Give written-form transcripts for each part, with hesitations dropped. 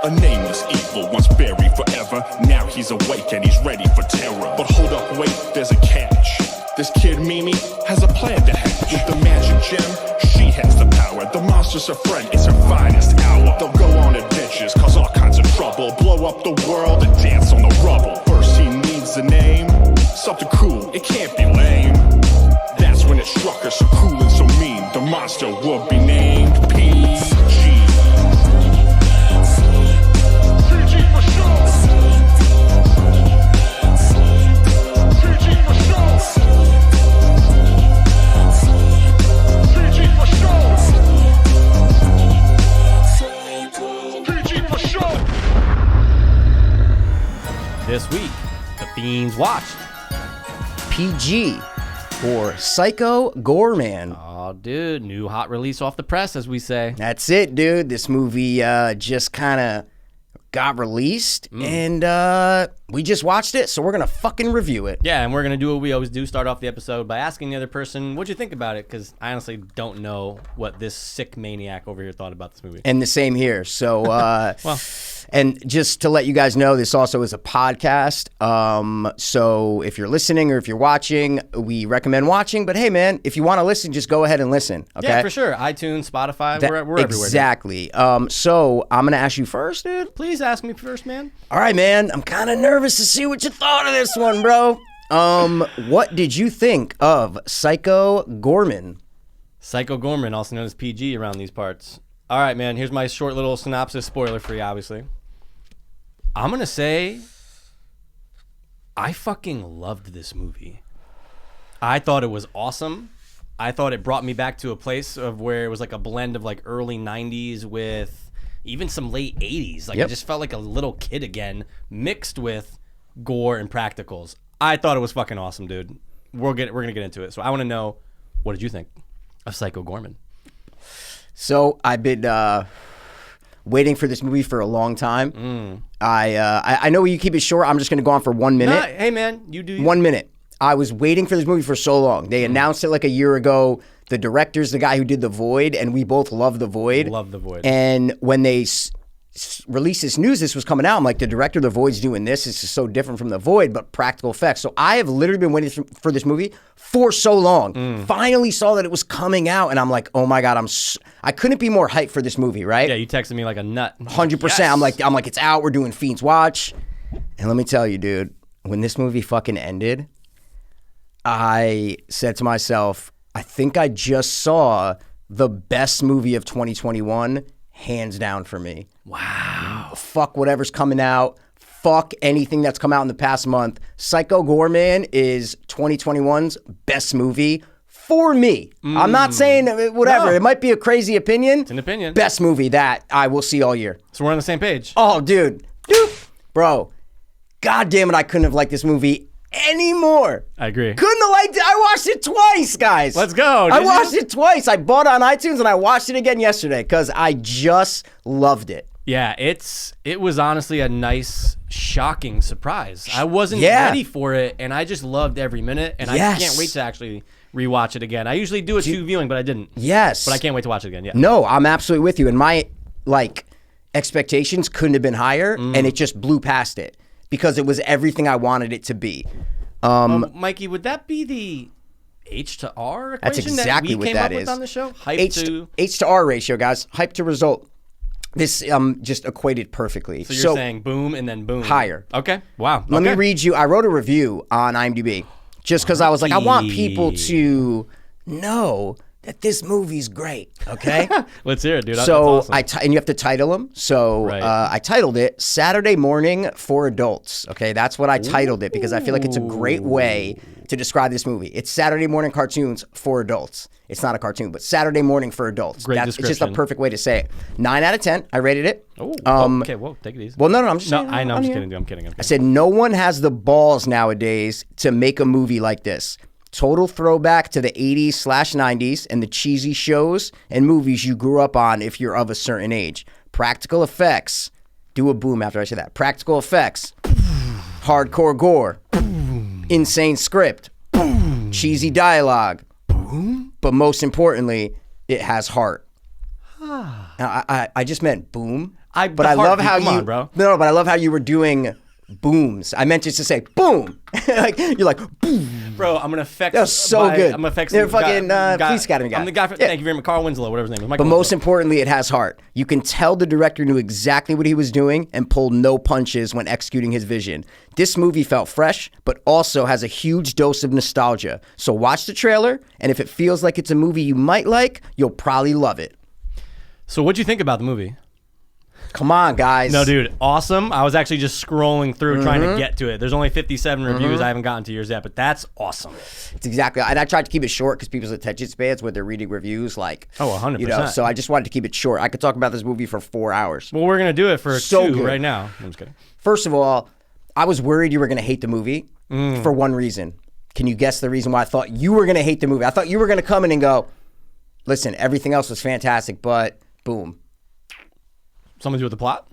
A nameless evil, once buried forever. Now he's awake and he's ready for terror. But hold up, wait, there's a catch. This kid Mimi has a plan to hatch. With the magic gem, she has the power. The monster's her friend, it's her finest hour. They'll go on adventures, cause all kinds of trouble. Blow up the world and dance on the rubble. First he needs a name, something cool, it can't be lame. That's when it struck her, so cool and so mean. The monster would be named PG. This week, the Fiends watched PG for Psycho Goreman. Oh, dude, new hot release off the press, as we say. That's it, dude. This movie just kind of got released, and we just watched it, so we're going to fucking review it. Yeah, and we're going to do what we always do, start off the episode by asking the other person, what'd you think about it? Because I honestly don't know what this sick maniac over here thought about this movie. And the same here. So, well... And just to let you guys know, this also is a podcast. So if you're listening or if you're watching, we recommend watching. But hey, man, if you want to listen, just go ahead and listen. Okay? Yeah, for sure. iTunes, Spotify, we're everywhere. Exactly. So I'm going to ask you first, dude. Please ask me first, man. All right, man. I'm kind of nervous to see what you thought of this one, bro. What did you think of Psycho Goreman? Psycho Goreman, also known as PG around these parts. All right, man. Here's my short little synopsis, spoiler-free, obviously. I'm going to say I fucking loved this movie. I thought it was awesome. I thought it brought me back to a place of where it was like a blend of like early 90s with even some late 80s. Like I just felt like a little kid again, mixed with gore and practicals. I thought it was fucking awesome, dude. We're going to get into it. So I want to know, what did you think of Psycho Goreman? So I've been waiting for this movie for a long time. I know you keep it short. I'm just going to go on for 1 minute. Nah, hey, man, you do. 1 minute. I was waiting for this movie for so long. They announced it like a year ago. The director's the guy who did The Void, and we both love The Void. Love The Void. And when they released this news, this was coming out, I'm like, the director of The Void's doing this. This is so different from The Void, but practical effects. So I have literally been waiting for this movie for so long. Finally saw that it was coming out, and I'm like, oh my God, I couldn't be more hyped for this movie, right? Yeah, you texted me like a nut. 100%. Yes. I'm like, it's out. We're doing Fiends Watch. And let me tell you, dude, when this movie fucking ended, I said to myself, I think I just saw the best movie of 2021, hands down for me. Wow. Fuck whatever's coming out. Fuck anything that's come out in the past month. Psycho Goreman is 2021's best movie for me. I'm not saying whatever. No. It might be a crazy opinion. It's an opinion. Best movie that I will see all year. So we're on the same page. Oh, dude. Bro. God damn it, I couldn't have liked this movie anymore. I agree. Couldn't have liked it. I watched it twice, guys. Let's go. I watched it twice. I bought it on iTunes and I watched it again yesterday because I just loved it. Yeah, it was honestly a nice, shocking surprise. I wasn't ready for it, and I just loved every minute, and I can't wait to actually rewatch it again. I usually do a two viewing, but I didn't. Yes. But I can't wait to watch it again, yeah. No, I'm absolutely with you. And my, expectations couldn't have been higher, and it just blew past it because it was everything I wanted it to be. Mikey, would that be the H to R equation That's exactly that we what came that up is. with on the show? H to R ratio, guys. Hype to result. This just equated perfectly. So you're saying boom and then boom. Higher. Okay. Wow. Let me read you. I wrote a review on IMDb just because I was like, I want people to know that this movie's great. Okay. Let's hear it, dude. So That's awesome. and you have to title them. So Right. I titled it Saturday Morning for Adults. Okay, that's what I titled it because I feel like it's a great way to describe this movie. It's Saturday morning cartoons for adults. It's not a cartoon, but Saturday morning for adults. Great It's just a description. perfect way to say it. 9 out of 10. I rated it. Oh, okay. Whoa, take it easy. Well, no, I'm just saying. I know. I'm just here. kidding, dude. I'm kidding. I said, no one has the balls nowadays to make a movie like this. Total throwback to the 80s/90s and the cheesy shows and movies you grew up on if you're of a certain age. Practical effects. Do a boom after I say that. Practical effects. Hardcore gore. Insane script. Cheesy dialogue. But most importantly, it has heart. Now, I just meant boom But I love how come on, bro. No, but I love how you were doing booms. I meant just to say boom. Like you're like boom. Bro, I'm gonna fix. That was so good. I'm gonna fix. You're fucking Police Academy guy. I'm the guy. Thank you very much, Carl Winslow, whatever his name is. Michael But most Winslow. importantly, it has heart. You can tell the director knew exactly what he was doing and pulled no punches when executing his vision. This movie felt fresh, but also has a huge dose of nostalgia. So watch the trailer, and if it feels like it's a movie you might like, you'll probably love it. So what'd you think about the movie? Come on, guys. No, dude, awesome. I was actually just scrolling through trying to get to it. There's only 57 reviews. I haven't gotten to yours yet, but that's awesome. It's exactly. And I tried to keep it short because people's attention spans when they're reading reviews, like 100%. You know, so I just wanted to keep it short. I could talk about this movie for 4 hours. Well, we're gonna do it for So 2 good. right now. I'm just kidding. First of all, I was worried you were going to hate the movie for one reason. Can you guess the reason why I thought you were going to hate the movie? I thought you were going to come in and go, listen, everything else was fantastic, but boom. Something to do with the plot?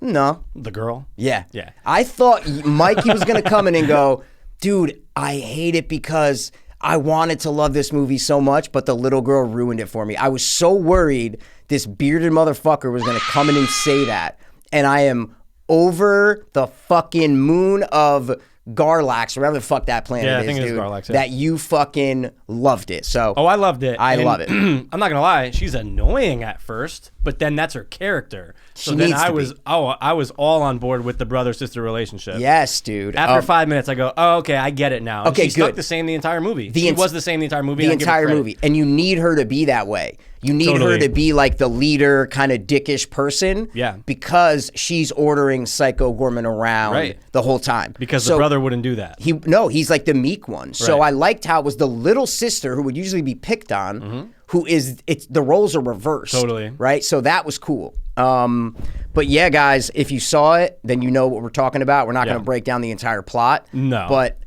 No. The girl? Yeah. Yeah. I thought Mikey was going to come in and go, dude, I hate it because I wanted to love this movie so much, but the little girl ruined it for me. I was so worried this bearded motherfucker was going to come in and say that. And I am over the fucking moon of Garlax, whatever the fuck that planet Yeah, I is, think it is dude, Garlax, yeah. that you fucking loved it. So Oh, I loved it. I And love it. I'm not gonna lie, she's annoying at first, but then that's her character. So She then needs I to was be. I was all on board with the brother-sister relationship. Yes, dude. After 5 minutes, I go, oh, okay, I get it now. And Okay, she stuck good. the same the entire movie. The She ent- was the same the entire movie. the and I give her entire credit. movie. And you need her to be that way. You need her Totally. to be like the leader, kind of dickish person. Yeah. Because she's ordering Psycho Goreman around Right. the whole time. Because So the brother wouldn't do that. he's like the meek one. So Right. I liked how it was the little sister who would usually be picked on, who is the roles are reversed. Totally. Right? So that was cool. But yeah, guys, if you saw it, then you know what we're talking about. We're not Yeah. going to break down the entire plot. No. But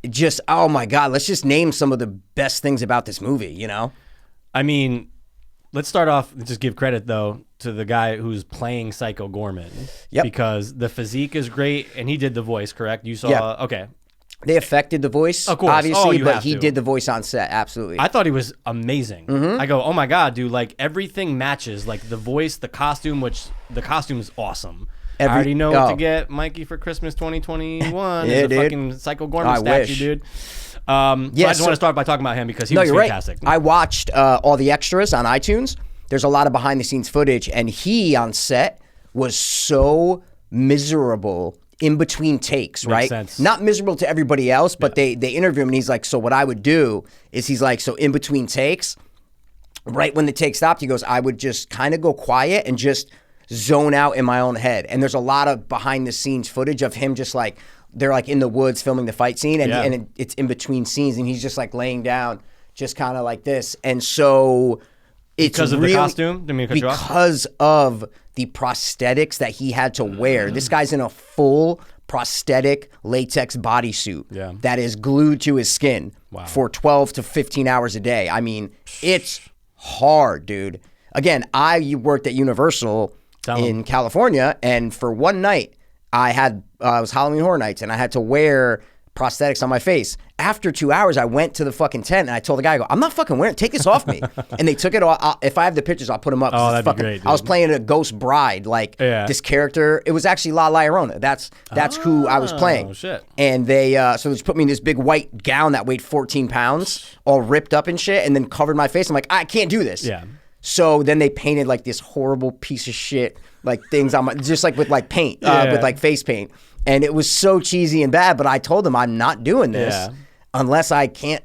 just, oh my God, let's just name some of the best things about this movie, you know? I mean, let's start off, just give credit, though, to the guy who's playing Psycho Goreman. Yep. Because the physique is great, and he did the voice, correct? You saw, Yeah. okay. They affected the voice, Of course. obviously, Oh, you but have he to. did the voice on set, absolutely. I thought he was amazing. I go, oh my God, dude, like everything matches. Like the voice, the costume, which the costume is awesome. I already know what to get Mikey for Christmas 2021. Yeah, is a dude. fucking Psycho Goreman I statue, wish. dude. So I just want to start by talking about him because he No, was you're fantastic. right. I watched all the extras on iTunes. There's a lot of behind the scenes footage, and he on set was so miserable in between takes, right? sense. Not miserable to everybody else, but they interview him, and he's like, so what I would do is he's like, so in between takes, right when the take stopped, he goes, I would just kind of go quiet and just zone out in my own head. And there's a lot of behind the scenes footage of him just like, they're like in the woods filming the fight scene, and, Yeah. and it's in between scenes, and he's just like laying down, just kind of like this. And so it's Because of the costume? Didn't mean to cut you off. because of the prosthetics that he had to wear. This guy's in a full prosthetic latex bodysuit Yeah. that is glued to his skin Wow. for 12 to 15 hours a day. I mean, it's hard, dude. Again, I worked at Universal Tell 'em. in California, and for one night, it was Halloween Horror Nights, and I had to wear prosthetics on my face. After 2 hours, I went to the fucking tent, and I told the guy, I go, I'm not fucking wearing it. Take this off me. And they took it off. If I have the pictures, I'll put them up. 'cause Oh, it's that'd be great, I was dude. playing a ghost bride, like Yeah. this character. It was actually La Llorona. That's who I was playing. Oh, shit. And they so they just put me in this big white gown that weighed 14 pounds, all ripped up and shit, and then covered my face. I'm like, I can't do this. Yeah. So then they painted like this horrible piece of shit, like things on my, just like with like paint, Yeah. with like face paint. And it was so cheesy and bad, but I told them I'm not doing this Yeah. unless I can't,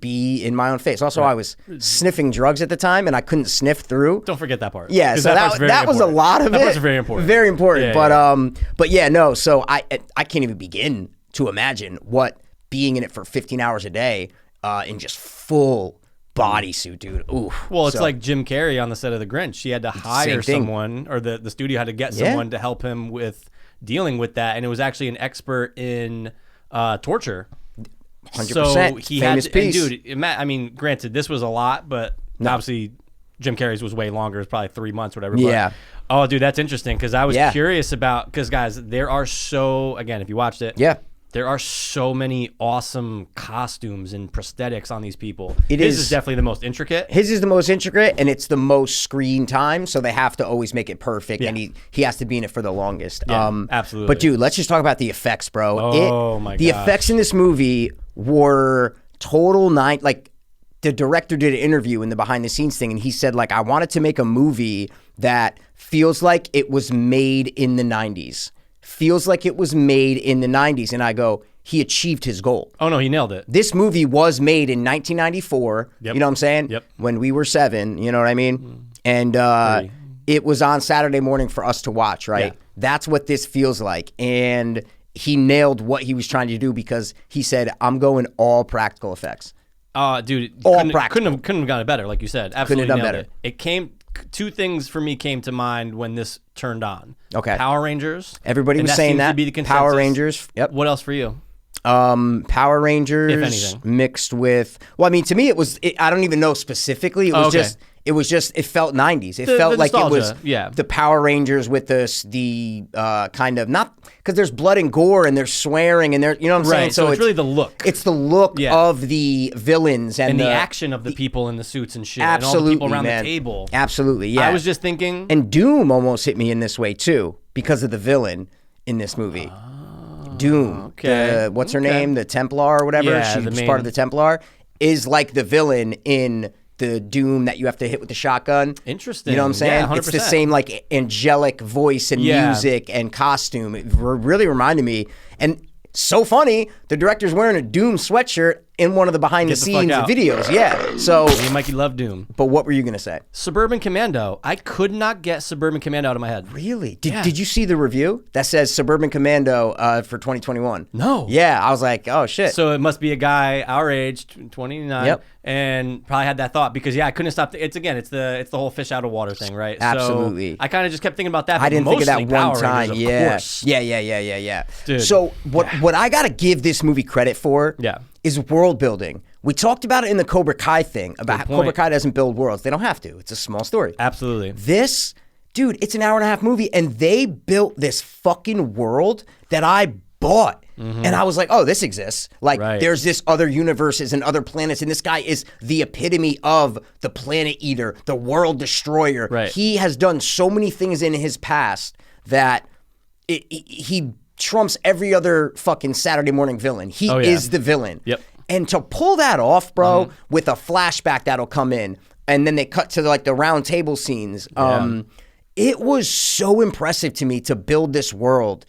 be in my own face. Also, I was sniffing drugs at the time and I couldn't sniff through. Don't forget that part. Yeah, 'Cause so part's very that was a important. lot of that it. That part's very important. Very important. Yeah, But yeah, no. So I can't even begin to imagine what being in it for 15 hours a day in just full bodysuit, dude. Ooh. Well, it's like Jim Carrey on the set of The Grinch. He had to hire thing. someone, or the studio had to get Yeah. someone to help him with dealing with that, and it was actually an expert in torture. 100%. So he Famous had, piece. and dude, I mean, granted, this was a lot, but obviously Jim Carrey's was way longer. It's probably 3 months, whatever. Yeah. But, oh, dude, that's interesting because I was Yeah. curious about, because guys, there are so, again, if you watched it, Yeah. There are so many awesome costumes and prosthetics on these people. His is definitely the most intricate. His is the most intricate, and it's the most screen time, so they have to always make it perfect, and he has to be in it for the longest. Yeah, absolutely. But dude, let's just talk about the effects, bro. Oh my god. The effects in this movie were total the director did an interview in the behind the scenes thing, and he said, like, I wanted to make a movie that feels like it was made in the 90s. Feels like it was made in the 90s. And I go, he achieved his goal. Oh, no, he nailed it. This movie was made in 1994. Yep. You know what I'm saying? Yep. When we were 7, you know what I mean? And it was on Saturday morning for us to watch, right? Yeah. That's what this feels like. And he nailed what he was trying to do because he said, I'm going all practical effects. Dude, All couldn't have gotten it better, like you said. Absolutely Couldn't have done nailed better. It came. Two things for me came to mind when this turned on. Okay. Power Rangers. Everybody and was saying seems that. to be the consensus. Power Rangers. Yep. What else for you? Power Rangers If anything. mixed with. Well, I mean, to me, I don't even know specifically. It was okay. just. It was just. It felt 90s. It The felt like it was. nostalgia, The Power Rangers with the kind of not because there's blood and gore and there's swearing and there. You know what I'm saying? Right. So it's really the look. It's the look Yeah. of the villains and the action of the people in the suits and shit. Absolutely, and all the people around man. the table. Absolutely, yeah. I was just thinking. And Doom almost hit me in this way too because of the villain in this movie. Doom. okay. What's her name? The Templar or whatever. Yeah, She the was main- part of the Templar. Is like the villain in the Doom that you have to hit with the shotgun. Interesting. You know what I'm saying? Yeah, 100%. It's the same like angelic voice and Yeah. music and costume. It really reminded me. And so funny, the director's wearing a Doom sweatshirt in one of the behind the Get the fuck scenes out. videos. Yeah. So, Me and Mikey love Doom. but what were you gonna say? Suburban Commando. I could not get Suburban Commando out of my head. Really? Yeah. Did you see the review that says Suburban Commando for 2021? No. Yeah, I was like, oh shit. So it must be a guy our age, 29, Yep. and probably had that thought because I couldn't stop. It's the whole fish out of water thing, right? Absolutely. So I kind of just kept thinking about that. I but didn't think of that mostly one Power time. Rangers, of Yeah. course. Yeah. Dude. So what I gotta give this movie credit for Yeah. is world building. We talked about it in the Cobra Kai thing about how point. Cobra Kai doesn't build worlds. They don't have to. It's a small story. Absolutely. This, dude, it's an hour-and-a-half movie, and they built this fucking world that I bought. And I was like, oh, this exists. Like, Right. there's this other universes and other planets, and this guy is the epitome of the planet eater, the world destroyer. Right. He has done so many things in his past that he trumps every other fucking Saturday morning villain. He Oh, yeah. is the villain. Yep. And to pull that off, bro, with a flashback that'll come in, and then they cut to like the round table scenes. It was so impressive to me to build this world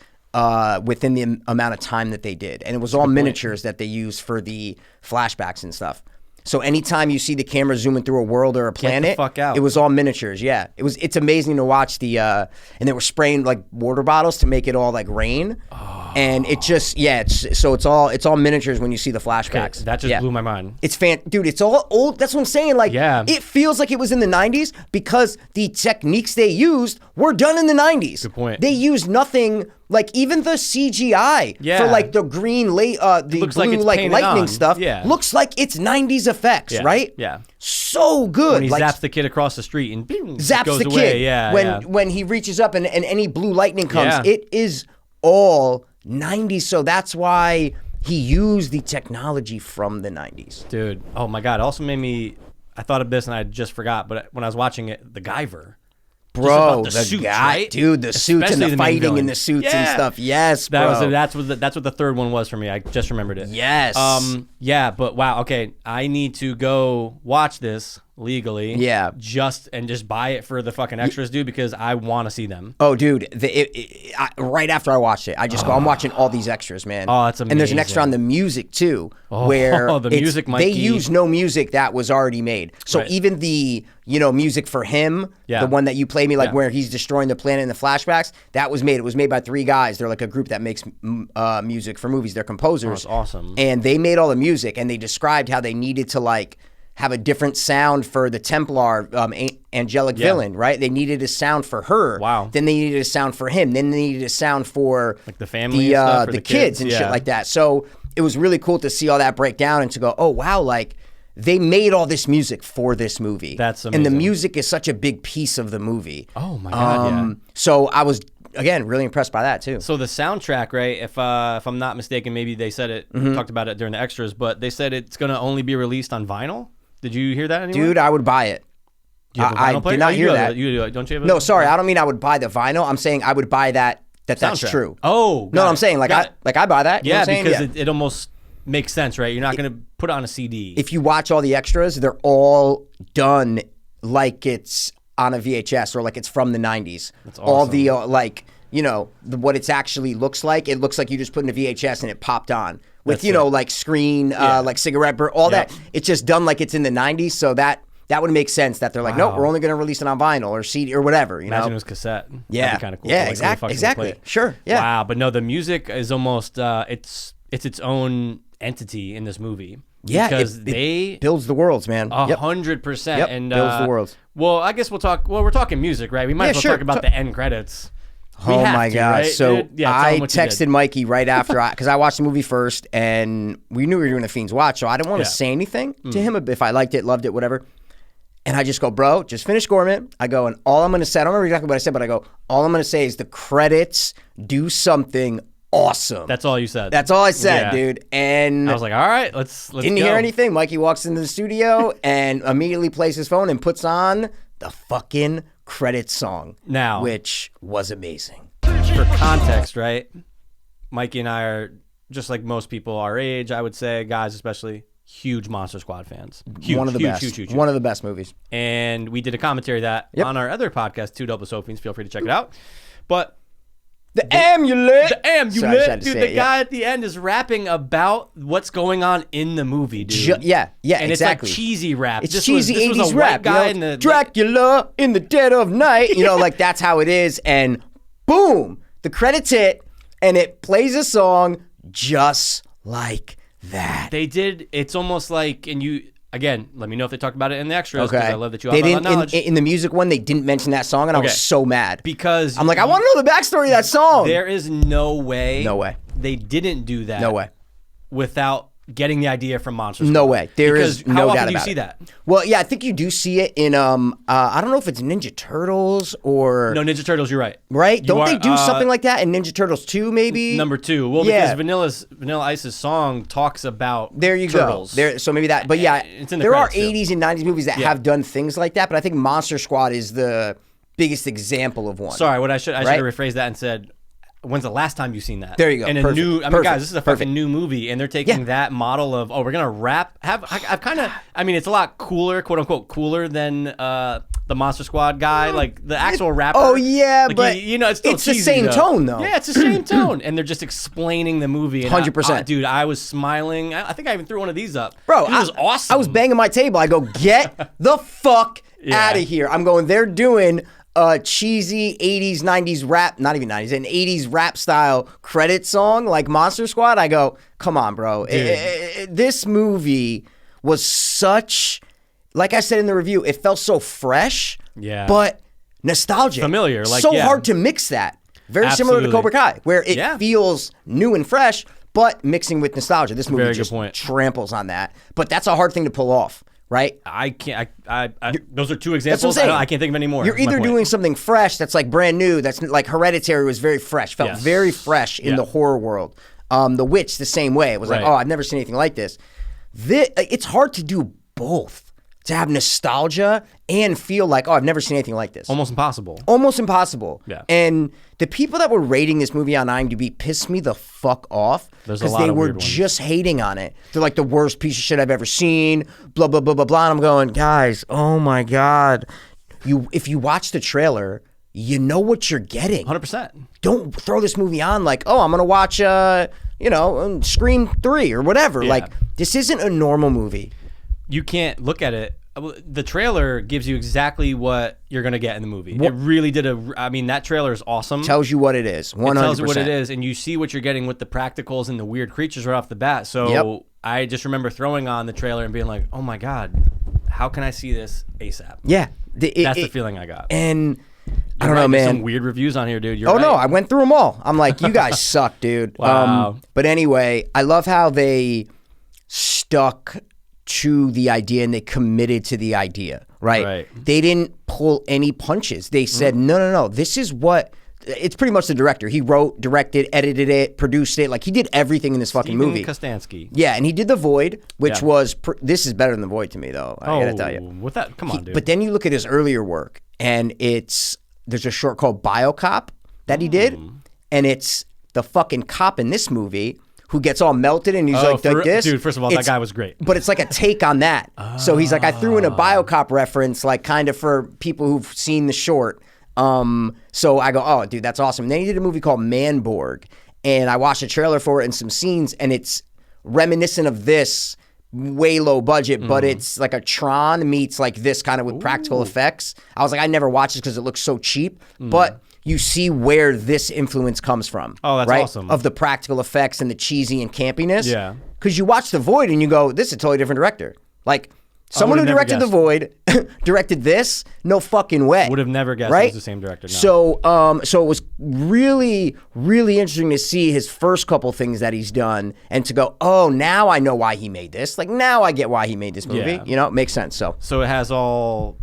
within the amount of time that they did, and it was all miniatures that they used for the flashbacks and stuff. So anytime you see the camera zooming through a world or a planet, fuck out. it was all miniatures. Yeah, it's amazing to watch the and they were spraying like water bottles to make it all like rain, and it just it's all miniatures when you see the flashbacks. That just Yeah. blew my mind. It's dude, it's all old. That's what I'm saying. Like, Yeah. it feels like it was in the 90s because the techniques they used were done in the 90s. Good point. They used nothing, like even the CGI Yeah. for like the green, the looks blue, like it's like painted lightning on. stuff. Yeah. Looks like it's 90s effects, Yeah. right? Yeah. So good. When he like, zaps the kid across the street and boom, zaps goes the away. kid. Yeah. When yeah. when he reaches up and any blue lightning comes, Yeah. it is all 90s. So that's why he used the technology from the 90s. Dude, oh my God. It also made me, I thought of this and I just forgot, but when I was watching it, the Guyver. Bro, about the the suits, guy, right? dude, the suits and Especially the the main fighting villain. and the suits and Yeah. stuff. Yes, bro. That's what the third one was for me. I just remembered it. Yes. Yeah, but wow, okay. I need to go watch this legally. Yeah. Just buy it for the fucking extras, dude, because I want to see them. Oh, dude, right after I watched it, I just go, I'm watching all these extras, man. Oh, that's And there's an extra on amazing. the music, too, where the it's- music, they Mikey. use no music that was already made. So Right. even the, music for him, Yeah. the one that you played me, like Yeah. where he's destroying the planet in the flashbacks, that was made. It was made by 3 guys. They're like a group that makes music for movies. They're composers. That's awesome. And they made all the music, and they described how they needed to, like, have a different sound for the Templar angelic villain, right? They needed a sound for her. Wow. Then they needed a sound for him. Then they needed a sound for Like the family and stuff, or the the kids kids? and Yeah. shit like that. So it was really cool to see all that break down and to go, oh wow, like they made all this music for this movie. That's And the amazing. music is such a big piece of the movie. Oh my God, yeah. So I was again, really impressed by that too. So the soundtrack, right? If I'm not mistaken, maybe they said it, talked about it during the extras, but they said it's going to only be released on vinyl. Did you hear that anywhere? Dude, I would buy it. Do you have a I vinyl player? did not hear that. You do. Don't you have? No, sorry, I don't mean I would buy the vinyl. I'm saying I would buy that. That's soundtrack. true. Oh, no, got I'm it. saying like Got it. I buy that. You know Yeah, what I'm saying? because it almost makes sense, right? You're not going to put it on a CD. If you watch all the extras, they're all done like it's on a VHS or like it's from the 90s. That's All awesome. the what it's actually looks like. It looks like you just put in a VHS and it popped on with That's it. like screen, like cigarette burn, all Yep. that. It's just done like it's in the 90s. So that would make sense that they're like, nope, Wow. we're only going to release it on vinyl or CD or whatever. You Imagine know? it was cassette. Yeah. That'd be kind of cool. Yeah, Like, really exactly. fucking Exactly. play it. Sure. Yeah. Wow, but no, the music is almost it's its own entity in this movie. Yeah, because it they builds the worlds, man. Yep. 100%. Yep, And builds the worlds. Well, I guess we're talking music, right? We might as well sure. talk about the end credits. We Oh have my to, god! right? So Dude, yeah, tell I them what you did. texted Mikey right after because I watched the movie first, and we knew we were doing the Fiends watch, so I didn't want to Yeah. say anything to him if I liked it, loved it, whatever. And I just go, bro, just finish Goreman. I go, and all I'm going to say, I don't remember exactly what I said, but I go, all I'm going to say is the credits do something awesome. That's all you said. That's all I said, Yeah. dude. And I was like, all right, let's didn't go. hear anything. Mikey walks into the studio and immediately plays his phone and puts on the fucking credits song. Now- which was amazing. For context, right? Mikey and I are just like most people our age, I would say, guys especially, huge Monster Squad fans. Huge, One of the huge, best. huge. One of the best movies. And we did a commentary of that Yep. on our other podcast, Two Double Soapians. Feel free to check it out. But The amulet. the amulet, Sorry, I just had to dude, say the it, guy at the end is rapping about what's going on in the movie, dude. Yeah, And exactly. it's like cheesy rap. It's This cheesy was 80s a white rap. guy you in know? the Dracula in the dead of night. You know, like that's how it is. And boom, the credits hit, and it plays a song just like that. They did. It's almost like, and you again. Let me know if they talked about it in the extras. Okay. Because I love that you They have all that didn't knowledge. in the music one. They didn't mention that song, and I was Okay. so mad because I'm like, I want to know the backstory of that song. There is no way. No way. They didn't do that. No way. Without getting the idea from Monster Squad. No way. There Because is no how often doubt do you about see it. that? Well, yeah, I think you do see it in I don't know if it's Ninja Turtles or No, Ninja Turtles. You're right. right. You Don't they are, do something like that in Ninja Turtles 2 maybe? Number 2. Well, Yeah. because Vanilla Ice's song talks about There you turtles. go. There, so maybe that. But yeah, It's in the there are credits, too. 80s and 90s movies that Yeah. have done things like that. But I think Monster Squad is the biggest example of one. Sorry, what I should have Right? rephrased that and said, when's the last time you've seen that? There you go. And a Perfect. new, I mean, Perfect. guys, this is a Perfect. fucking new movie, and they're taking Yeah. that model of, we're gonna rap. I've kind of, I mean, it's a lot cooler, quote unquote, cooler than the Monster Squad guy, like the actual rapper. Oh yeah, Like, but you know, it's still it's the cheesy, same though. tone though. Yeah, it's the same tone, and they're just explaining the movie. 100%. Dude, I was smiling. I think I even threw one of these up. Bro, it was awesome. I was banging my table. I go, get the fuck Yeah. out of here. I'm going, they're doing a cheesy 80s, 90s rap, not even 90s, an 80s rap style credit song like Monster Squad. I go, come on, bro. This movie was such, like I said in the review, it felt so fresh, Yeah. but nostalgic. Familiar, like, so yeah. hard to mix that. Very similar to Absolutely. Cobra Kai, where it Yeah. feels new and fresh, but mixing with nostalgia. This movie Very good just point. tramples on that. But that's a hard thing to pull off, right? I can't. Those are two That's examples. what I'm saying. I can't think of any more. You're is my either point. doing something fresh that's like brand new, that's like Hereditary was very fresh, felt Yes. very fresh in Yeah. the horror world. The Witch, the same way. It was like, Right. oh, I've never seen anything like this. It's hard to do both, to have nostalgia and feel like, oh, I've never seen anything like this. almost impossible. Almost impossible. Yeah. And the people that were rating this movie on IMDb pissed me the fuck off There's a because lot they of were weird ones. just hating on it. They're like the worst piece of shit I've ever seen. Blah blah blah blah blah. And I'm going, guys, oh my god, if you watch the trailer, you know what you're getting. 100%. Don't throw this movie on like, oh, I'm gonna watch Scream 3 or whatever. Yeah. Like, this isn't a normal movie. You can't look at it. The trailer gives you exactly what you're gonna get in the movie. It really did I mean, that trailer is awesome. Tells you what it is. 100%. It tells you what it is, and you see what you're getting with the practicals and the weird creatures right off the bat. So Yep. I just remember throwing on the trailer and being like, "Oh my god, how can I see this ASAP?" Yeah. That's the feeling I got. And I don't You're know, right, there's man. Some weird reviews on here, dude. You're Oh right. no, I went through them all. I'm like, you guys suck, dude. Wow. But anyway, I love how they stuck to the idea and they committed to the idea, right? Right. They didn't pull any punches. They said, no, this is what it's pretty much the director. He wrote, directed, edited it, produced it. Like he did everything in this fucking movie. Kostanski. Yeah, and he did The Void, which was this is better than The Void to me though. I gotta tell you. What that? Come on, dude. But then you look at his earlier work, and there's a short called BioCop that he did, and it's the fucking cop in this movie who gets all melted and he's like this. Dude, first of all, that guy was great. But it's like a take on that. So he's like, I threw in a BioCop reference, like kind of for people who've seen the short. So I go, oh, dude, that's awesome. And then he did a movie called Manborg, and I watched a trailer for it and some scenes, and it's reminiscent of this, way low budget, but it's like a Tron meets like this kind of with practical effects. I was like, I never watched it because it looks so cheap, but you see where this influence comes from. Oh, that's right? awesome. Of the practical effects and the cheesy and campiness. Yeah. Because you watch The Void and you go, this is a totally different director. Like, someone who directed The Void directed this? No fucking way. Would have never guessed right? it was the same director. No. So it was really, really interesting to see his first couple things that he's done and to go, oh, now I know why he made this. Like, now I get why he made this movie. Yeah. You know, it makes sense. So it has all...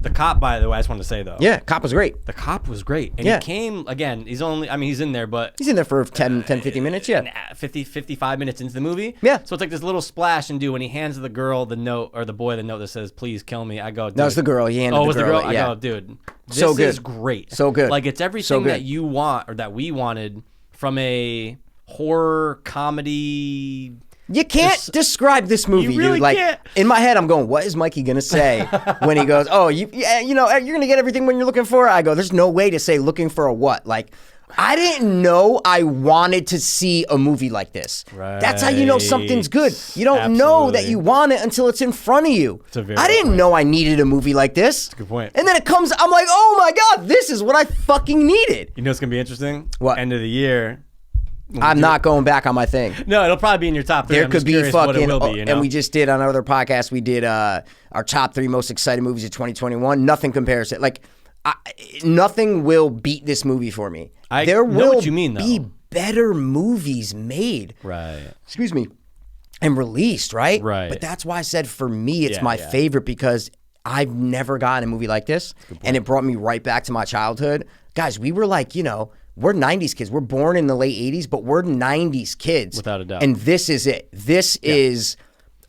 The Cop, by the way, I just want to say, though. Yeah, Cop was great. The Cop was great. And he came, again, he's in there, but... He's in there for 10, 50 minutes, yeah. 55 minutes into the movie. Yeah. So it's like this little splash and do when he hands the girl the note, or the boy the note that says, please kill me. I go, dude. That was the girl. He handed it the was girl. the girl? Yeah. I go, dude, this So good. is great. So good. Like, it's everything So good. that you want, or that we wanted from a horror comedy... You can't describe this movie, You really dude. Like can't. in my head, I'm going, "What is Mikey gonna say when he goes? Oh, you're gonna get everything when you're looking for." I go, "There's no way to say looking for a what." Like, I didn't know I wanted to see a movie like this. Right. That's how you know something's good. You don't know that you want it until it's in front of you. I didn't know I needed a movie like this. That's a good point. And then it comes, I'm like, "Oh my god, this is what I fucking needed." You know what's gonna be interesting? What? End of the year. I'm not going back on my thing. No, it'll probably be in your top 3. There I'm could just be curious fucking, what it will be, you know? and we just did on another podcast. We did our top 3 most exciting movies of 2021. Nothing compares to like, nothing will beat this movie for me. There know will what you mean, though. be better movies made. Right. Excuse me, and released. Right. Right. But that's why I said for me, it's my yeah. favorite because I've never gotten a movie like this, and it brought me right back to my childhood. Guys, we were like, we're 90s kids. We're born in the late 80s, but we're 90s kids. Without a doubt. And this is it. This is,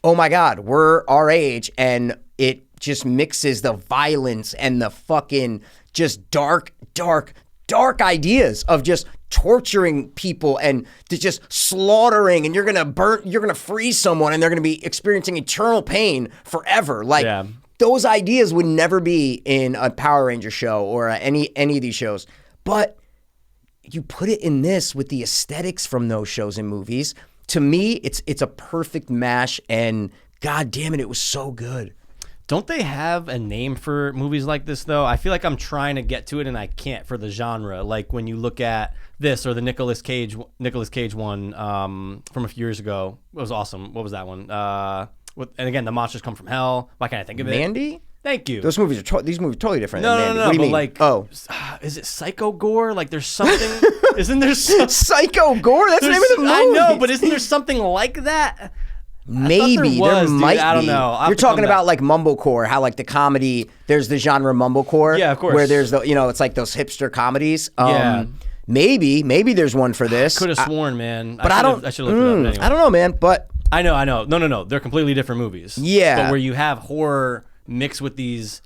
oh my God, we're our age, and it just mixes the violence and the fucking just dark ideas of just torturing people and just slaughtering, and you're gonna freeze someone and they're gonna be experiencing eternal pain forever. Like, those ideas would never be in a Power Ranger show or any of these shows. But you put it in this with the aesthetics from those shows and movies. To me, it's a perfect mash, and god damn it was so good. Don't they have a name for movies like this, though? I feel like I'm trying to get to it, and I can't for the genre. Like when you look at this or the Nicolas Cage one from a few years ago. It was awesome. What was that one? And again, The Monsters Come From Hell. Why can't I think of it? Mandy? Thank you. These movies are totally different No, than Mandy. no, What do you mean? Like, is it Psycho Gore? Like, there's something. Isn't there some, Psycho Gore? That's the name of the movie. I know, but isn't there something like that? Maybe there might be. I don't know. You're talking about like mumblecore, how like the comedy. There's the genre mumblecore. Yeah, of course. Where there's it's like those hipster comedies. Yeah. Maybe there's one for this. Could have sworn, man. But I should look it up anyway. I don't know, man. But I know. No. They're completely different movies. Yeah. But where you have horror mixed with these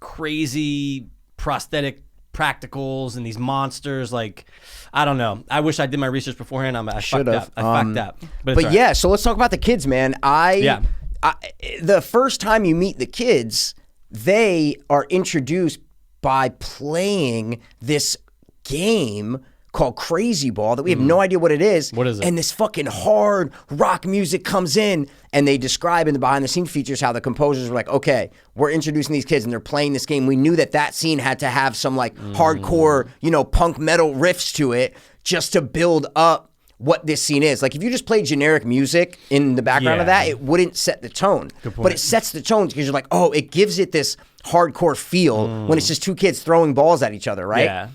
crazy prosthetic practicals and these monsters, like, I don't know. I wish I did my research beforehand. I fucked up. I fucked up. But yeah, so let's talk about the kids, man. The first time you meet the kids, they are introduced by playing this game called Crazy Ball that we have no idea what it is. What is it? And this fucking hard rock music comes in, and they describe in the behind the scenes features how the composers were like, okay, we're introducing these kids and they're playing this game. We knew that scene had to have some like hardcore, punk metal riffs to it just to build up what this scene is. Like if you just play generic music in the background of that, it wouldn't set the tone. But it sets the tone because you're like, oh, it gives it this hardcore feel when it's just two kids throwing balls at each other, right? Yeah.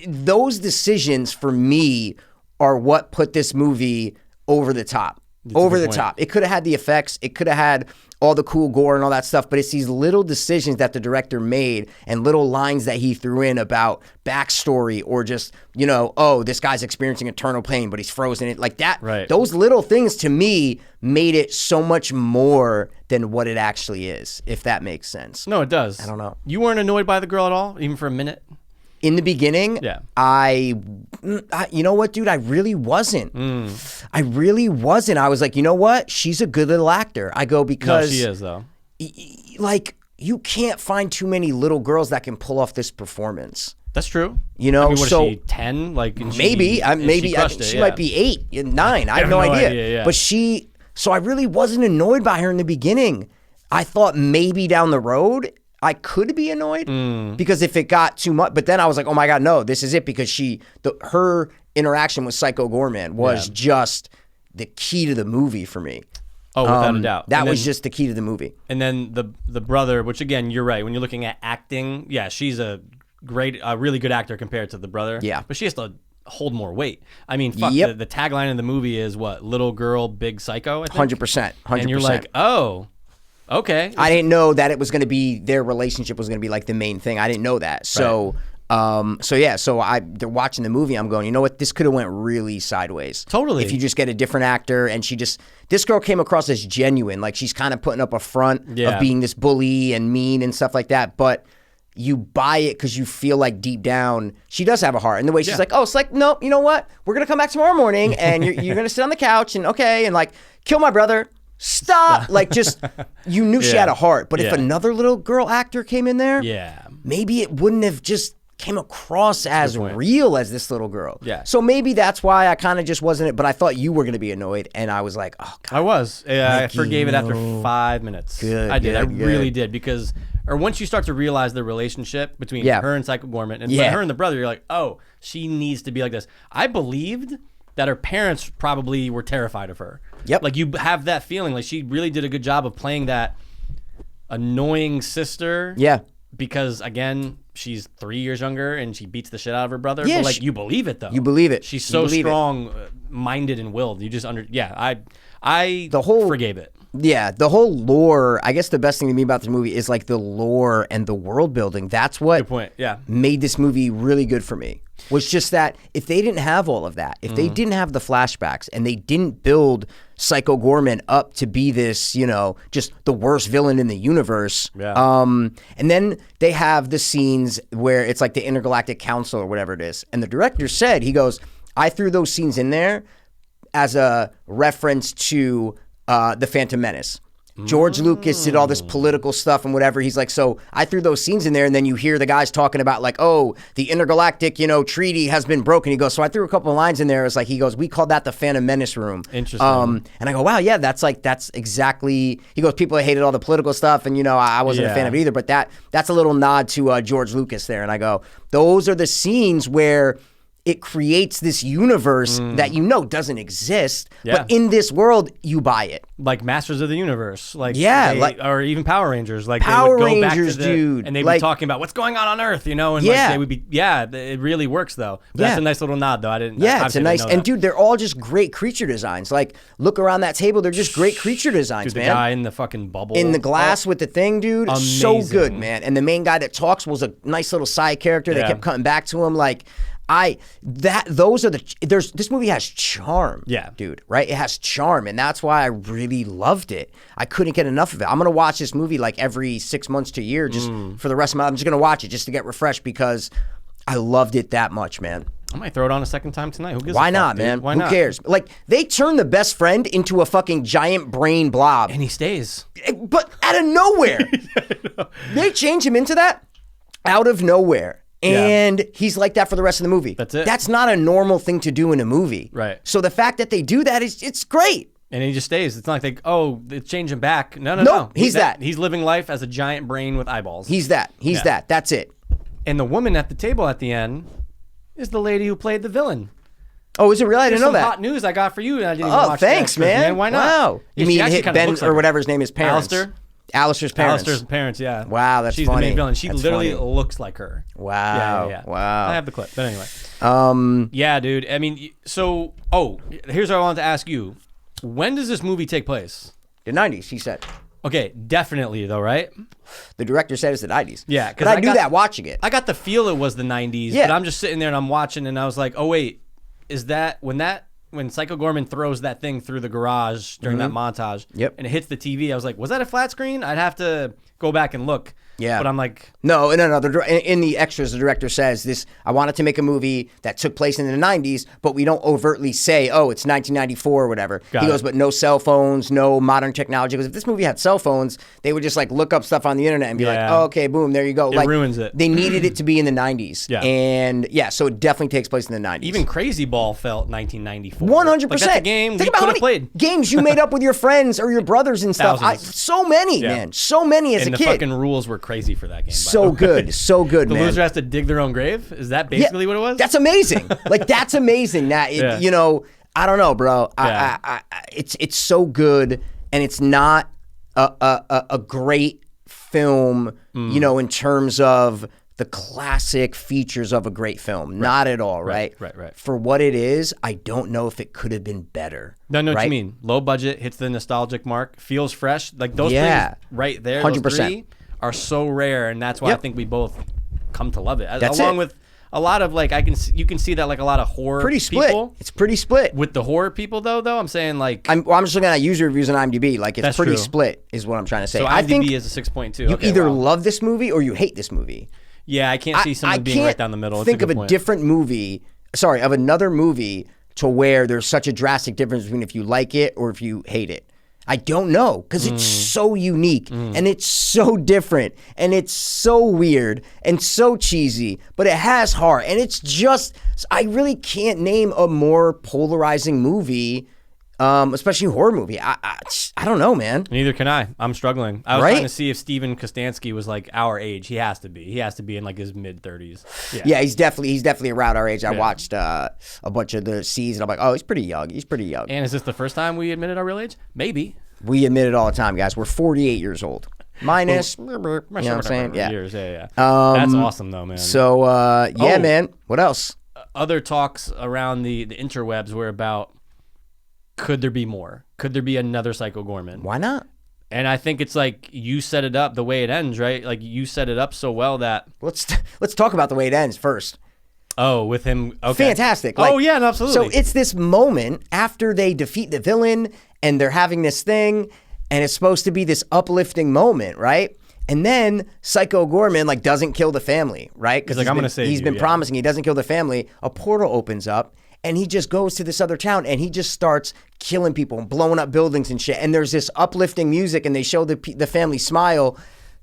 Those decisions for me are what put this movie over the top. over the top. It could have had the effects. It could have had all the cool gore and all that stuff, but it's these little decisions that the director made and little lines that he threw in about backstory or just, oh, this guy's experiencing eternal pain, but he's frozen. It like that. Right. Those little things to me made it so much more than what it actually is, if that makes sense. No, it does. I don't know. You weren't annoyed by the girl at all, even for a minute? In the beginning, Yeah. I you know what, dude? I really wasn't. I really wasn't. I was like, you know what? She's a good little actor. I go because No, she is, though. Like, you can't find too many little girls that can pull off this performance. That's true. I mean, what is so she, 10? Like, and maybe, she crushed it, she yeah. might be 8, 9. I have no idea. Yeah. But so I really wasn't annoyed by her in the beginning. I thought maybe down the road I could be annoyed because if it got too much, but then I was like, oh my God, no, this is it, because her interaction with Psycho Goreman was just the key to the movie for me. Oh, without a doubt. That was just the key to the movie. And then the brother, which again, you're right. When you're looking at acting, yeah, she's a really good actor compared to the brother. Yeah. But she has to hold more weight. I mean, fuck, Yep. the tagline in the movie is what? Little girl, big psycho, I think? 100%. And you're like, oh, okay. I didn't know that it was going to be, their relationship was going to be like the main thing. I didn't know that. So, they're watching the movie. I'm going, you know what? This could have went really sideways. Totally. If you just get a different actor and this girl came across as genuine. Like, she's kind of putting up a front of being this bully and mean and stuff like that. But you buy it because you feel like deep down she does have a heart. And the way she's like, oh, it's like, no, you know what? We're going to come back tomorrow morning and you're going to sit on the couch and and like kill my brother. Stop. Like, just, you knew she had a heart. But if another little girl actor came in there, maybe it wouldn't have just came across as real as this little girl. Yeah. So maybe that's why I kind of just wasn't it. But I thought you were going to be annoyed. And I was like, oh, God. I was. Yeah, I forgave it after no. 5 minutes. Good, I did. I good, really good. did. Because, or once you start to realize the relationship between her and Psycho Goreman and her and the brother, you're like, oh, she needs to be like this. I believed that her parents probably were terrified of her. Yep. Like, you have that feeling. Like, she really did a good job of playing that annoying sister. Yeah. Because, again, she's 3 years younger and she beats the shit out of her brother. Yeah, but, like, you believe it, though. You believe it. She's so strong-minded and willed. You just I forgave it. Yeah, the whole lore, I guess the best thing to me about this movie is like the lore and the world building. That's what Good point. Yeah. made this movie really good for me. Was just that if they didn't have all of that, if they didn't have the flashbacks and they didn't build Psycho Goreman up to be this, just the worst villain in the universe. Yeah. And then they have the scenes where it's like the Intergalactic Council or whatever it is. And the director said, he goes, I threw those scenes in there as a reference to The Phantom Menace. George Lucas did all this political stuff and whatever. He's like, so I threw those scenes in there, and then you hear the guys talking about like, oh, the intergalactic, treaty has been broken. He goes, so I threw a couple of lines in there. It's like, he goes, we called that the Phantom Menace room. Interesting. And I go, wow, yeah, that's exactly. He goes, people hated all the political stuff, and I wasn't a fan of it either. But that's a little nod to George Lucas there. And I go, those are the scenes where it creates this universe that doesn't exist, but in this world you buy it. Like Masters of the Universe, or even Power Rangers, like Power they would go Rangers, back to dude, and they'd be talking about what's going on Earth, and like they would be, it really works though. But that's a nice little nod though. It's a nice, and dude, they're all just great creature designs. Like, look around that table, they're just great creature designs, dude, man. The guy in the fucking bubble, in the glass with the thing, dude, so good, man. And the main guy that talks was a nice little side character. They kept cutting back to him, like. This movie has charm. Yeah. Dude, right? It has charm, and that's why I really loved it. I couldn't get enough of it. I'm going to watch this movie like every 6 months to a year just for the rest of my life. I'm just going to watch it just to get refreshed because I loved it that much, man. I might throw it on a second time tonight. Who gives Why a fuck, not, dude? man? Why Who not? cares? Like, they turn the best friend into a fucking giant brain blob. And he stays. But out of nowhere. They change him into that out of nowhere. And he's like that for the rest of the movie. That's it. That's not a normal thing to do in a movie. Right. So the fact that they do that it's great. And he just stays. It's not like they change him back. No. He's that. He's living life as a giant brain with eyeballs. He's that. That's it. And the woman at the table at the end is the lady who played the villain. Oh, is it really? I didn't know Some that. hot news I got for you. And I didn't even Oh, watch thanks, that. man. Why not? Wow. Yeah, You she mean actually hit kinda Ben looks like or her. whatever his name is, parents? Alistair's parents. Alistair's parents, yeah. Wow, that's She's funny. the main villain. She That's literally funny. looks like her. Wow. Yeah. Wow. I have the clip, but anyway. Yeah, dude. I mean, so, here's what I wanted to ask you. When does this movie take place? The 90s, he said. Okay, definitely though, right? The director said it's the 90s. Yeah, but I knew that watching it. I got the feel it was the 90s, Yeah. but I'm just sitting there and I'm watching and I was like, oh wait, is that when Psycho Gorman throws that thing through the garage during that montage and it hits the TV, I was like, was that a flat screen? I'd have to go back and look. Yeah. But I'm like... No. In the extras, the director says this, I wanted to make a movie that took place in the 90s, but we don't overtly say, oh, it's 1994 or whatever. He goes, but no cell phones, no modern technology. Because if this movie had cell phones, they would just like look up stuff on the internet and be like, oh, okay, boom, there you go. It ruins it. They needed it to be in the 90s. Yeah. And yeah, so it definitely takes place in the 90s. Even Crazy Ball felt 1994. 100%. Like, that's a game Think we about could how have many played. games you made up with your friends or your brothers and stuff. Thousands. So many, man. So many as and a the kid. fucking rules were crazy for that game. So good, The man. loser has to dig their own grave? Is that basically what it was? That's amazing. Like that's amazing. That you know, I don't know, bro. It's so good, and it's not a great film. You know, in terms of the classic features of a great film. Not at all, right? Right. For what it is, I don't know if it could have been better. No, what you mean. Low budget, hits the nostalgic mark, feels fresh. Like those things right there, 100%. those three are so rare, and that's why I think we both come to love it. That's Along it. with a lot of like, you can see that like a lot of horror Pretty split. people. It's pretty split. With the horror people though, I'm saying like... I'm just looking at user reviews on IMDb. Like it's That's pretty true. split is what I'm trying to say. So I IMDb think is a 6.2. you Okay, either wow. love this movie or you hate this movie. Yeah, I can't see someone being right down the middle. Think of a different movie, of another movie to where there's such a drastic difference between if you like it or if you hate it. I don't know because it's so unique and it's so different and it's so weird and so cheesy, but it has heart and it's just, I really can't name a more polarizing movie, especially a horror movie. I don't know, man. Neither can I. I'm struggling. I was Right? trying to see if Steven Kostanski was like our age. He has to be. He has to be in like his mid 30s. Yeah, he's definitely around our age. I watched a bunch of the C's and I'm like, oh, he's pretty young. And is this the first time we admitted our real age? Maybe. We admit it all the time, guys. We're 48 years old. Minus, you know what I'm saying? Yeah. Years. Yeah. That's awesome though, man. So, man. What else? Other talks around the interwebs were about, could there be more? Could there be another Psycho Gorman? Why not? And I think it's like you set it up the way it ends, right? Like you set it up so well that... Let's talk about the way it ends first. Oh, with him. Okay. Fantastic. Oh, yeah, no, absolutely. So it's this moment after they defeat the villain and they're having this thing and it's supposed to be this uplifting moment, right? And then Psycho Gorman like doesn't kill the family, right? Because like, I'm gonna save he's you, been yeah. promising he doesn't kill the family. A portal opens up and he just goes to this other town and he just starts killing people and blowing up buildings and shit. And there's this uplifting music and they show the family smile.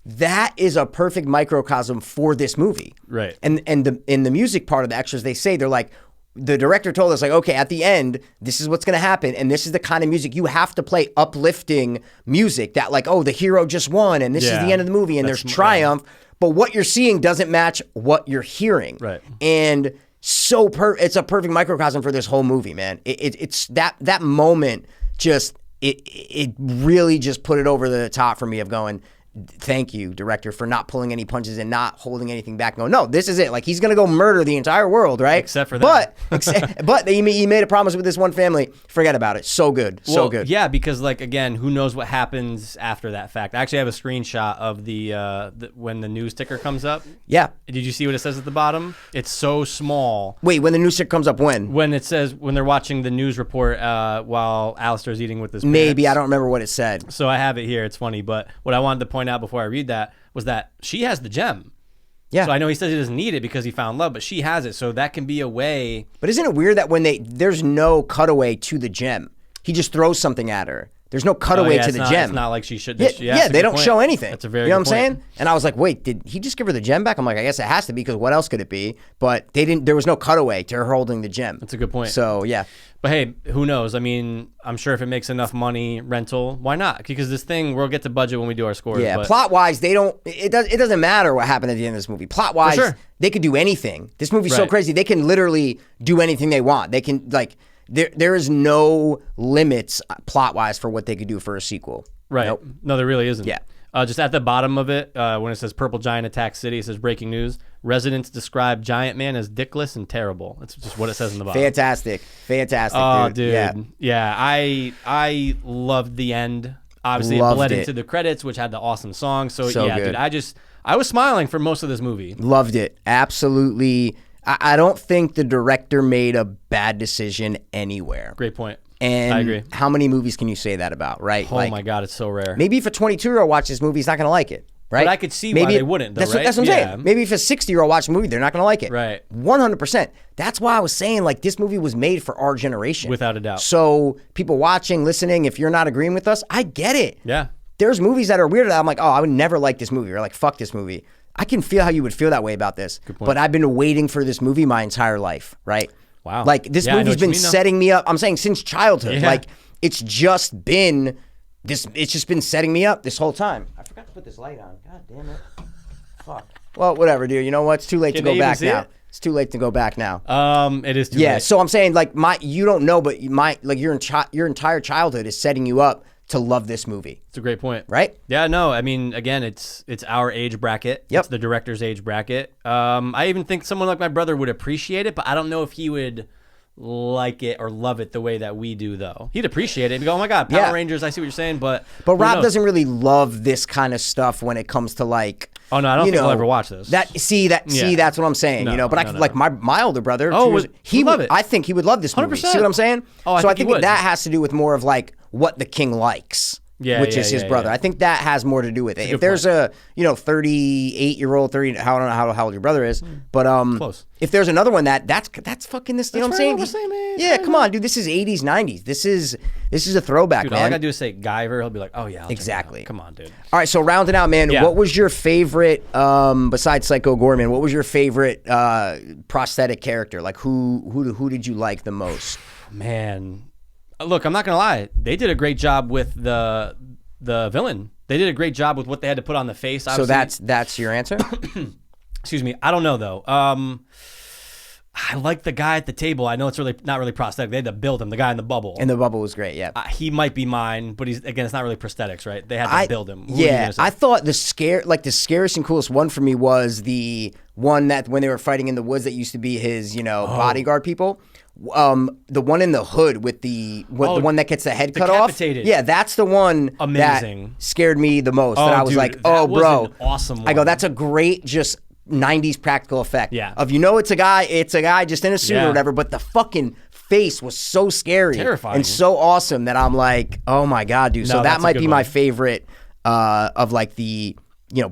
That is a perfect microcosm for this movie. Right. And in the music part of the extras, they're like, the director told us like, okay, at the end, this is what's going to happen. And this is the kind of music you have to play, uplifting music that like, oh, the hero just won and this is the end of the movie and there's triumph. But what you're seeing doesn't match what you're hearing. Right. And it's a perfect microcosm for this whole movie, man. It's that moment just, it really just put it over the top for me of going, thank you, director, for not pulling any punches and not holding anything back. Going, no, this is it. Like he's gonna go murder the entire world, right? Except for that. But he made a promise with this one family. Forget about it. So good, so good. Yeah, because like again, who knows what happens after that fact? I actually have a screenshot of the when the news ticker comes up. Yeah. Did you see what it says at the bottom? It's so small. Wait, when the news ticker comes up, when it says when they're watching the news report while Alistair's eating with his parents. Maybe I don't remember what it said. So I have it here. It's funny, but what I wanted to point out before I read that was that she has the gem. Yeah. So I know he says he doesn't need it because he found love, but she has it. So that can be a way. But isn't it weird that when there's no cutaway to the gem? He just throws something at her. There's no cutaway to the gem. It's not like she should. Yeah, they don't show anything. That's a very you know good what I'm point. saying? And I was like, wait, did he just give her the gem back? I'm like, I guess it has to be because what else could it be? But they didn't. There was no cutaway to her holding the gem. That's a good point. So yeah. But hey, who knows? I mean, I'm sure if it makes enough money, rental, why not? Because this thing, we'll get to budget when we do our scores. Yeah, but plot wise, it doesn't matter what happened at the end of this movie. Plot wise, sure. They could do anything. This movie's so Right. crazy. They can literally do anything they want. They can like there is no limits plot wise for what they could do for a sequel. Right. Nope. No, there really isn't. Yeah. Just at the bottom of it, when it says Purple Giant attacks city, it says breaking news. Residents describe Giant Man as dickless and terrible. That's just what it says in the bottom. Fantastic, Oh, dude. Yeah. I loved the end. Obviously, it bled into the credits, which had the awesome song. So yeah, good. dude, I was smiling for most of this movie. Loved it. Absolutely. I don't think the director made a bad decision anywhere. Great point. And I agree. How many movies can you say that about, right? Oh my God, it's so rare. Maybe if a 22-year-old watches this movie, he's not going to like it, right? But I could see why they wouldn't, though, that's right? That's what I'm saying. Maybe if a 60-year-old watches a movie, they're not going to like it. Right. 100%. That's why I was saying, like, this movie was made for our generation. Without a doubt. So people watching, listening, if you're not agreeing with us, I get it. Yeah. There's movies that are weird that I'm like, oh, I would never like this movie, or like, fuck this movie. I can feel how you would feel that way about this. Good point. But I've been waiting for this movie my entire life, right? Wow. Like, this movie's been setting me up. I'm saying since childhood. Yeah. Like, it's just been setting me up this whole time. I forgot to put this light on. God damn it. Fuck. Well, whatever, dude. You know what? It's too late to go back now. It's too late to go back now. It is too late. Yeah, so I'm saying, like, you don't know, but your entire childhood is setting you up to love this movie. It's a great point. Right? Yeah, no, I mean, again, it's our age bracket. Yep. It's the director's age bracket. I even think someone like my brother would appreciate it, but I don't know if he would like it or love it the way that we do, though. He'd appreciate it and go, oh my God, Power Rangers, I see what you're saying, but Rob doesn't really love this kind of stuff when it comes to, like, oh no, I don't think he'll ever watch this. See, that's what I'm saying, you know. But like my older brother, he would love it. I think he would love this movie. 100%. See what I'm saying? Oh, so I think that has to do with more of like what the king likes. Which is his brother. I think that has more to do with it. If there's a 38-year-old, 30, I don't know how old your brother is, but close. If there's another one that's fucking this, you know what I'm saying? Man. Yeah, come on, dude. This is 80s, 90s. This is a throwback, dude, man. All I gotta do is say Guyver. He'll be like, oh yeah, exactly. Come on, dude. All right, so rounding out, man. What was your favorite besides Psycho Goreman? What was your favorite prosthetic character? Like who did you like the most? Man. Look, I'm not gonna lie. They did a great job with the villain. They did a great job with what they had to put on the face. Obviously. So that's your answer? Excuse me. I don't know though. I like the guy at the table. I know it's really not really prosthetic. They had to build him. The guy in the bubble. And the bubble was great. Yeah. He might be mine, but it's not really prosthetics, right? They had to build him. I thought the scariest and coolest one for me was the one that when they were fighting in the woods that used to be his bodyguard people. The one in the hood with the one that gets the head cut off. Yeah, that's the one amazing that scared me the most. That I was dude, like, oh, bro, an awesome one. I go, that's a great just 90s practical effect. Yeah. Of it's a guy just in a suit or whatever, but the fucking face was so scary, terrifying, and so awesome that I'm like, oh my God, dude. So that might be my favorite of like the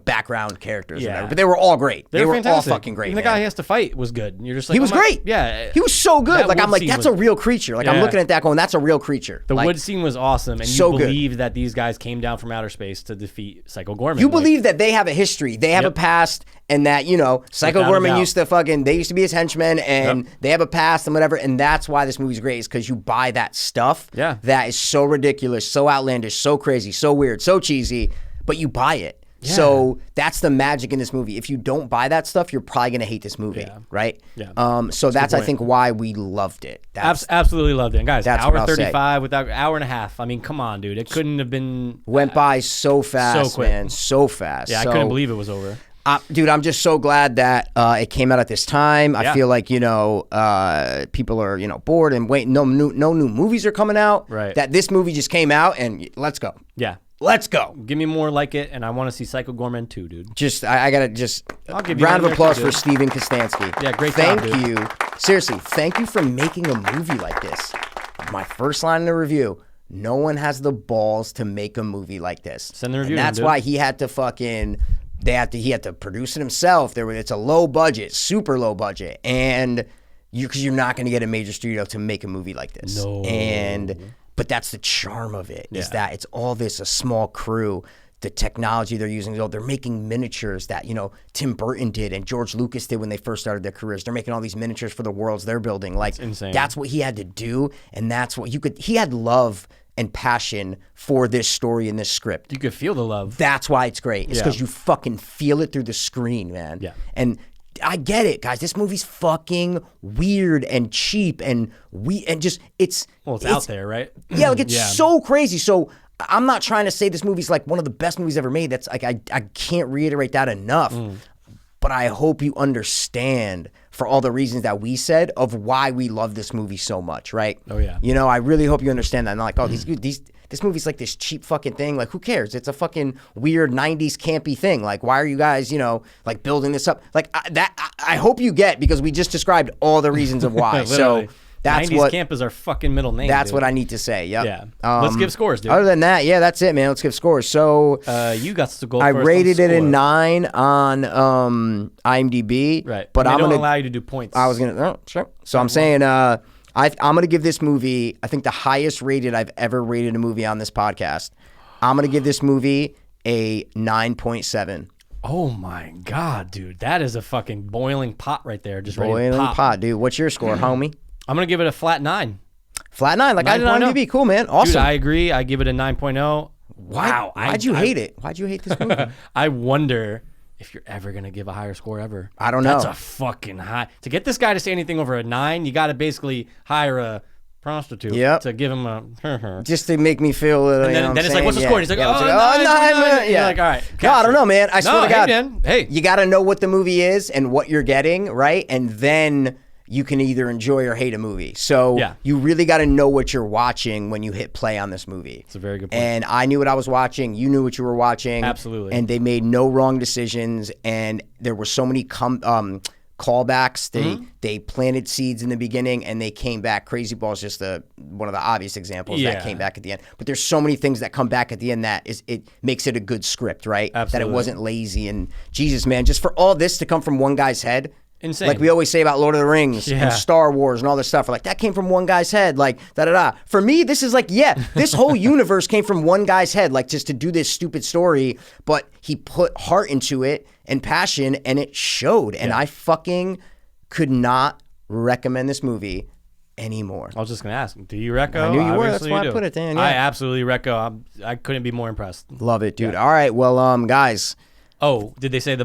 background characters. Yeah. But they were all great. They were fantastic. all fucking great. Even the guy he has to fight was good. You're just like, he was great. Yeah. He was so good. Like, I'm like, that's a real creature. Like, I'm looking at that going, that's a real creature. The wood scene was awesome. And you believe that these guys came down from outer space to defeat Psycho Goreman. You believe that they have a history. They have a past, and that, Psycho Goreman used to be his henchmen, and they have a past and whatever. And that's why this movie's great, is because you buy that stuff that is so ridiculous, so outlandish, so crazy, so weird, so cheesy, but you buy it. Yeah. So that's the magic in this movie. If you don't buy that stuff, you're probably gonna hate this movie, right? Yeah. So that's I think why we loved it. Absolutely loved it. And guys, that's hour 35 without hour and a half. I mean, come on, dude. It couldn't have been went by so fast, so quick. Man, so fast. Yeah, I couldn't believe it was over. Dude, I'm just so glad that it came out at this time. I feel like people are bored and waiting. No new movies are coming out. Right. That this movie just came out and let's go. Yeah. Let's go. Give me more like it, and I want to see Psycho Goreman too, dude. I gotta I'll give you round of applause for Steven Kostanski. Yeah, great job, dude. Thank you. Seriously, thank you for making a movie like this. My first line in the review: no one has the balls to make a movie like this. Send the review. And that's why he had to he had to produce it himself. It's a low budget, super low budget, and because you're not going to get a major studio to make a movie like this. No. But that's the charm of it, is that it's all a small crew. The technology they're using, they're making miniatures that, Tim Burton did and George Lucas did when they first started their careers. They're making all these miniatures for the worlds they're building. Like, that's insane. That's what he had to do, and that's what he had love and passion for this story and this script. You could feel the love. That's why it's great. It's because you fucking feel it through the screen, man. Yeah. And I get it, guys. This movie's fucking weird and cheap and it's out there, right? Yeah, like it's so crazy. So I'm not trying to say this movie's like one of the best movies ever made. That's like I can't reiterate that enough. but I hope you understand for all the reasons that we said of why we love this movie so much, right? Oh, yeah. You know, I really hope you understand that. I'm like, oh, this movie's like this cheap fucking thing. Like, who cares? It's a fucking weird 90s campy thing. Like, why are you guys, you know, like building this up? Like, I hope you get, because we just described all the reasons of why. So that's 90s what camp is our fucking middle name. That's dude. what I need to say. Yep. Yeah. Let's give scores, dude. Other than that, yeah, that's it, man. Let's give scores. So You got to go I first. rated on it a score. 9 on IMDb. Right. But And I'm they don't gonna allow you to do points. I was gonna sure. So I'm saying I'm gonna give this movie, I think the highest rated I've ever rated a movie on this podcast. I'm gonna give this movie a 9.7. Oh my god, dude, that is a fucking boiling pot right there. Just ready to Boiling pop. pot, dude. What's your score, homie? I'm gonna give it a flat 9. Flat 9, like I did on 9.0. IMDb. Cool, man. Awesome. Dude, I agree. I give it a 9.0. Wow. Why'd you hate it? Why'd you hate this movie? I wonder if you're ever gonna give a higher score ever. I don't know. That's a fucking high. To get this guy to say anything over a 9, you got to basically hire a prostitute to give him a. Just to make me feel. And then it's like, what's the score? And he's like, yeah, oh, 9. Yeah. You're Yeah. like, all right. No, I don't know, man. I swear to God. Hey, man. Hey. You got to know what the movie is and what you're getting, right? And then you can either enjoy or hate a movie. So you really got to know what you're watching when you hit play on this movie. It's a very good point. And I knew what I was watching. You knew what you were watching. Absolutely. And they made no wrong decisions. And there were so many callbacks. They planted seeds in the beginning and they came back. Crazy Ball is just one of the obvious examples that came back at the end. But there's so many things that come back at the end that it makes it a good script, right? Absolutely. That it wasn't lazy. And Jesus, man, just for all this to come from one guy's head. Insane. Like we always say about Lord of the Rings and Star Wars and all this stuff. We're like, that came from one guy's head. Like, da-da-da. For me, this is like, this whole universe came from one guy's head. Like, just to do this stupid story. But he put heart into it and passion, and it showed. And I fucking could not recommend this movie anymore. I was just going to ask, do you reco? I knew you were. That's Obviously why you I put it in. Yeah. I absolutely reco. I couldn't be more impressed. Love it, dude. All right. Well, guys. Oh, did they say the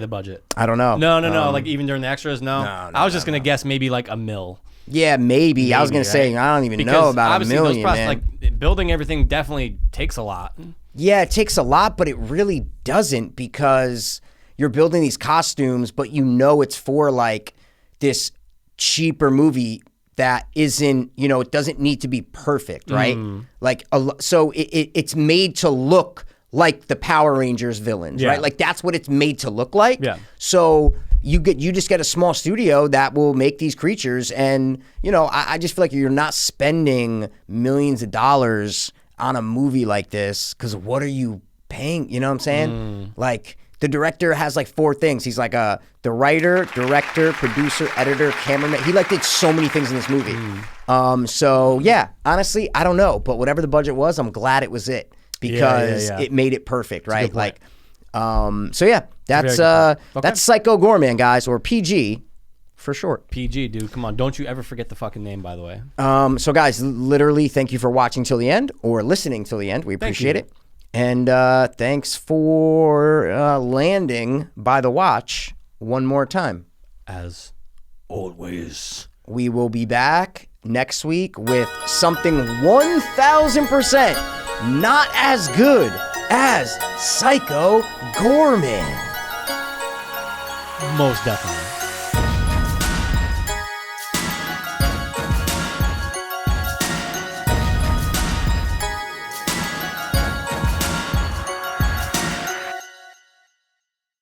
budget? I don't know. No. Like even during the extras, no. I was just gonna guess maybe like $1 million. Yeah, maybe. I was gonna say I don't even know about $1 million. Those like building everything definitely takes a lot. Yeah, it takes a lot, but it really doesn't, because you're building these costumes, but you know it's for like this cheaper movie that isn't, you know, it doesn't need to be perfect, right? Like, so it's made to look like the Power Rangers villains, right? Like that's what it's made to look like. Yeah. So you just get a small studio that will make these creatures, and you know, I just feel like you're not spending millions of dollars on a movie like this, because what are you paying? You know what I'm saying? Like the director has like 4 things. He's like the writer, director, producer, editor, cameraman. He like did so many things in this movie. So yeah, honestly, I don't know, but whatever the budget was, I'm glad it was it. Because it made it perfect, right? Like, so yeah, that's Psycho Goreman, guys, or PG for short. PG, dude, come on, don't you ever forget the fucking name, by the way. So guys, literally, thank you for watching till the end or listening till the end. We appreciate it, and thanks for landing by the watch one more time. As always, we will be back next week with something 1,000%. Not as good as Psycho Goreman. Most definitely.